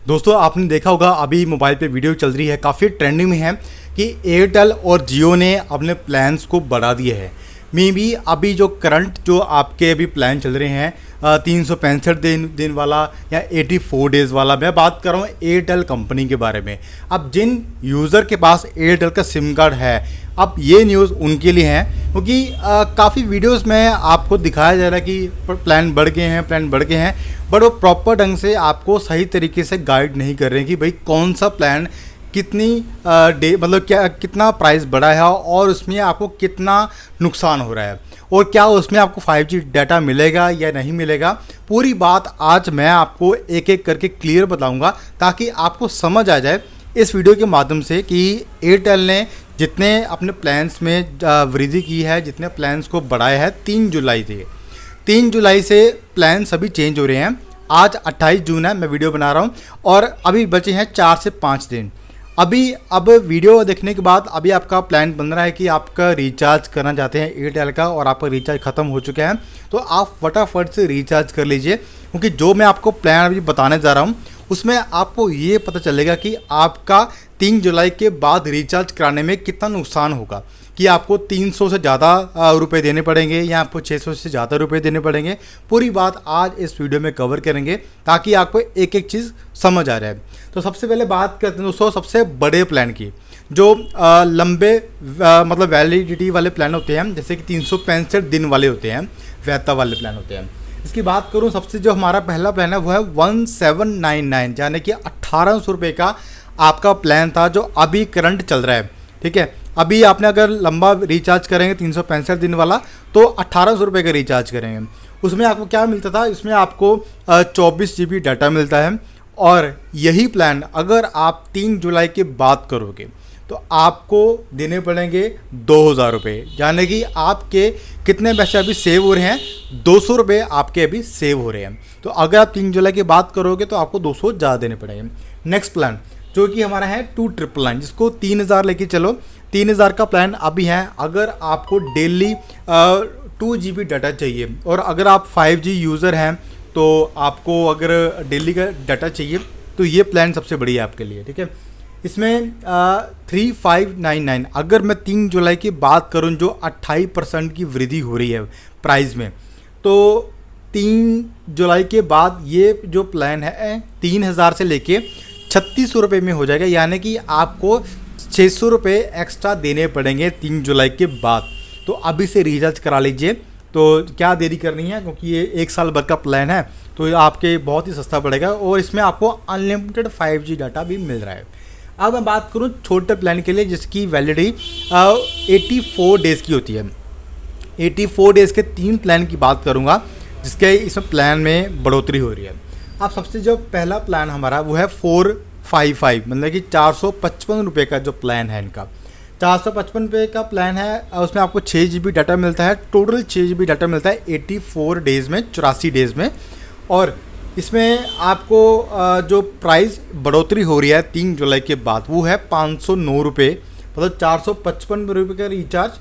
दोस्तों आपने देखा होगा अभी मोबाइल पे वीडियो चल रही है, काफ़ी ट्रेंडिंग में है कि एयरटेल और जियो ने अपने प्लान्स को बढ़ा दिए हैं। मे बी अभी जो करंट जो आपके अभी प्लान चल रहे हैं 365 दिन वाला या 84 डेज़ वाला, मैं बात कर रहा हूँ एयरटेल कंपनी के बारे में। अब जिन यूज़र के पास एयरटेल का सिम कार्ड है, अब ये न्यूज़ उनके लिए है क्योंकि काफ़ी वीडियोस में आपको दिखाया जा रहा है कि प्लान बढ़ गए हैं, बट वो प्रॉपर ढंग से आपको सही तरीके से गाइड नहीं कर रहे हैं कि भाई कौन सा प्लान कितनी मतलब क्या कितना प्राइस बढ़ा है और उसमें आपको कितना नुकसान हो रहा है और क्या उसमें आपको 5G डाटा मिलेगा या नहीं मिलेगा। पूरी बात आज मैं आपको एक एक करके क्लियर बताऊंगा ताकि आपको समझ आ जाए इस वीडियो के माध्यम से कि एयरटेल ने जितने अपने प्लान्स में वृद्धि की है, जितने प्लान्स को बढ़ाया है 3 जुलाई से प्लान सभी चेंज हो रहे हैं। आज 28 जून है, मैं वीडियो बना रहा हूँ और अभी बचे हैं 4 से 5 दिन। अब वीडियो देखने के बाद अभी आपका प्लान बन रहा है कि आपका रिचार्ज करना चाहते हैं एयरटेल का और आपका रिचार्ज ख़त्म हो चुका है, तो आप फटाफट से रिचार्ज कर लीजिए क्योंकि जो मैं आपको प्लान अभी बताने जा रहा हूँ उसमें आपको ये पता चलेगा कि आपका 3 जुलाई के बाद रिचार्ज कराने में कितना नुकसान होगा, कि आपको 300 से ज़्यादा रुपए देने पड़ेंगे या आपको 600 से ज़्यादा रुपए देने पड़ेंगे। पूरी बात आज इस वीडियो में कवर करेंगे ताकि आपको एक एक चीज़ समझ आ जाए। तो सबसे पहले बात करते हैं दोस्तों सबसे बड़े प्लान की, जो लंबे मतलब वैलिडिटी वाले प्लान होते हैं, जैसे कि 365 दिन वाले होते हैं, वैधता वाले प्लान होते हैं। इसकी बात करूं, सबसे जो हमारा पहला प्लान है वो है 1799, यानी कि 1800 रुपये का आपका प्लान था जो अभी करंट चल रहा है। ठीक है, अभी आपने अगर लंबा रिचार्ज करेंगे 365 दिन वाला तो 1800 रुपये का रिचार्ज करेंगे। उसमें आपको क्या मिलता था, इसमें आपको 24 GB डाटा मिलता है और यही प्लान अगर आप 3 जुलाई के बाद करोगे तो आपको देने पड़ेंगे 2000 रुपये, यानी कि आपके कितने पैसे अभी सेव हो रहे हैं, 200 रुपये आपके अभी सेव हो रहे हैं। तो अगर आप 3 जुलाई के बाद करोगे तो आपको 200 ज़्यादा देने पड़ेंगे। नेक्स्ट प्लान जो कि हमारा है 2999, जिसको 3000 लेके चलो, 3000 का प्लान अभी है। अगर आपको डेली 2 GB डाटा चाहिए और अगर आप 5G यूज़र हैं तो आपको अगर डेली का डाटा चाहिए तो ये प्लान सबसे बढ़िया है आपके लिए। ठीक है, इसमें 3599, अगर मैं 3 जुलाई की बात करूं जो 28% की वृद्धि हो रही है प्राइस में, तो 3 जुलाई के बाद ये जो प्लान है 3000 से लेके 3600 रुपये में हो जाएगा, यानी कि आपको 600 रुपये एक्स्ट्रा देने पड़ेंगे 3 जुलाई के बाद। तो अभी से रिचार्ज करा लीजिए, तो क्या देरी करनी है क्योंकि ये 1 साल भर का प्लान है तो आपके बहुत ही सस्ता पड़ेगा और इसमें आपको अनलिमिटेड 5G डाटा भी मिल रहा है। अब मैं बात करूं छोटे प्लान के लिए जिसकी वैलिडिटी 84 डेज़ की होती है। 84 डेज़ के 3 प्लान की बात करूंगा जिसके इसमें प्लान में बढ़ोतरी हो रही है। अब सबसे जो पहला प्लान हमारा वो है 455, मतलब कि 455 रुपये का जो प्लान है इनका, 455 रुपये का प्लान है। उसमें आपको 6 GB डाटा मिलता है, टोटल 6 GB डाटा मिलता है 84 डेज़ में, 84 डेज़ में। और इसमें आपको जो प्राइस बढ़ोतरी हो रही है 3 जुलाई के बाद वो है 509 रुपये, मतलब 455 रुपये का रिचार्ज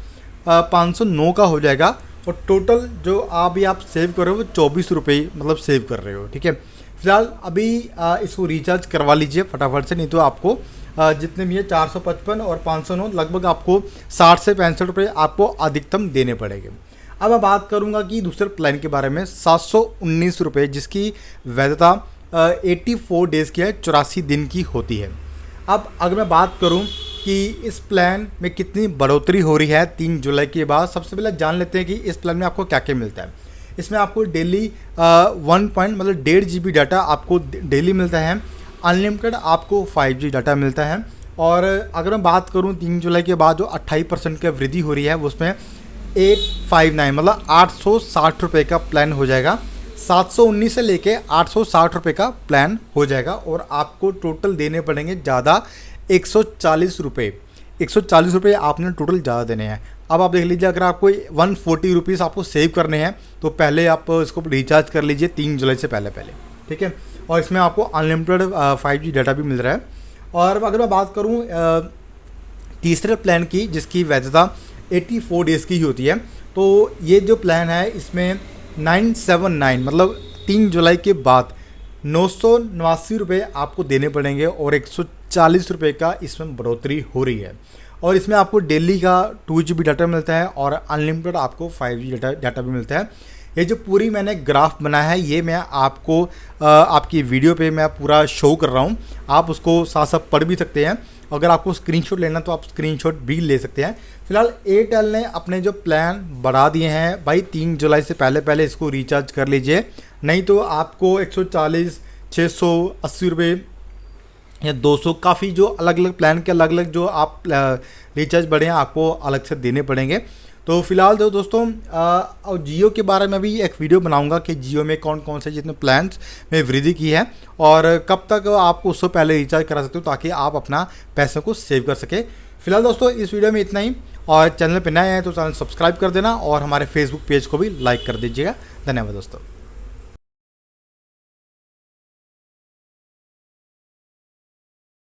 509 का हो जाएगा और टोटल जो अभी आप सेव कर रहे हो वो 24 रुपये मतलब सेव कर रहे हो। ठीक है, फिलहाल अभी इसको रिचार्ज करवा लीजिए फटाफट से, नहीं तो आपको जितने भी है 455 और 509 लगभग आपको 60 से 65 रुपये आपको अधिकतम देने पड़ेंगे। अब मैं बात करूंगा कि दूसरे प्लान के बारे में 719 रुपये, जिसकी वैधता 84 डेज़ की है, 84 दिन की होती है। अब अगर मैं बात करूं कि इस प्लान में कितनी बढ़ोतरी हो रही है 3 जुलाई के बाद, सबसे पहले जान लेते हैं कि इस प्लान में आपको क्या क्या मिलता है। इसमें आपको डेली 1.5 GB डाटा आपको डेली मिलता है, अनलिमिटेड आपको 5G डाटा मिलता है। और अगर मैं बात करूं 3 जुलाई के बाद जो 28% की वृद्धि हो रही है वो उसमें 859 मतलब 860 रुपये का प्लान हो जाएगा। 719 से लेके 860 रुपये का प्लान हो जाएगा और आपको टोटल देने पड़ेंगे ज़्यादा 140 रुपये। 140 रुपये आपने टोटल ज़्यादा देने हैं। अब आप देख लीजिए, अगर आपको 140 रुपीज़ आपको सेव करने हैं तो पहले आप इसको रिचार्ज कर लीजिए 3 जुलाई से पहले। ठीक है, और इसमें आपको अनलिमिटेड 5G डाटा भी मिल रहा है। और अगर मैं बात करूँ तीसरे प्लान की जिसकी वैधता 84 डेज़ की ही होती है, तो ये जो प्लान है इसमें 979 मतलब 3 जुलाई के बाद ₹989 आपको देने पड़ेंगे और ₹140 का इसमें बढ़ोतरी हो रही है। और इसमें आपको डेली का 2 GB डाटा मिलता है और अनलिमिटेड आपको 5G डाटा भी मिलता है। ये जो पूरी मैंने ग्राफ बनाया है ये मैं आपको आपकी वीडियो पे मैं पूरा शो कर रहा हूँ, आप उसको साथ साथ पढ़ भी सकते हैं। अगर आपको स्क्रीनशॉट लेना तो आप स्क्रीनशॉट भी ले सकते हैं। फिलहाल एयरटेल ने अपने जो प्लान बढ़ा दिए हैं भाई, 3 जुलाई से पहले इसको रिचार्ज कर लीजिए, नहीं तो आपको 140, ₹680 या 200 काफ़ी जो अलग अलग प्लान के अलग अलग जो आप रिचार्ज बढ़े हैं आपको अलग से देने पड़ेंगे। तो फिलहाल तो दोस्तों और जियो के बारे में भी एक वीडियो बनाऊंगा कि जियो में कौन कौन से जितने प्लान्स में वृद्धि की है और कब तक आपको उससे पहले रिचार्ज करा सकते हो ताकि आप अपना पैसे को सेव कर सके। फिलहाल दोस्तों इस वीडियो में इतना ही, और चैनल पर नए हैं तो चैनल सब्सक्राइब कर देना और हमारे फेसबुक पेज को भी लाइक कर दीजिएगा। धन्यवाद दोस्तों।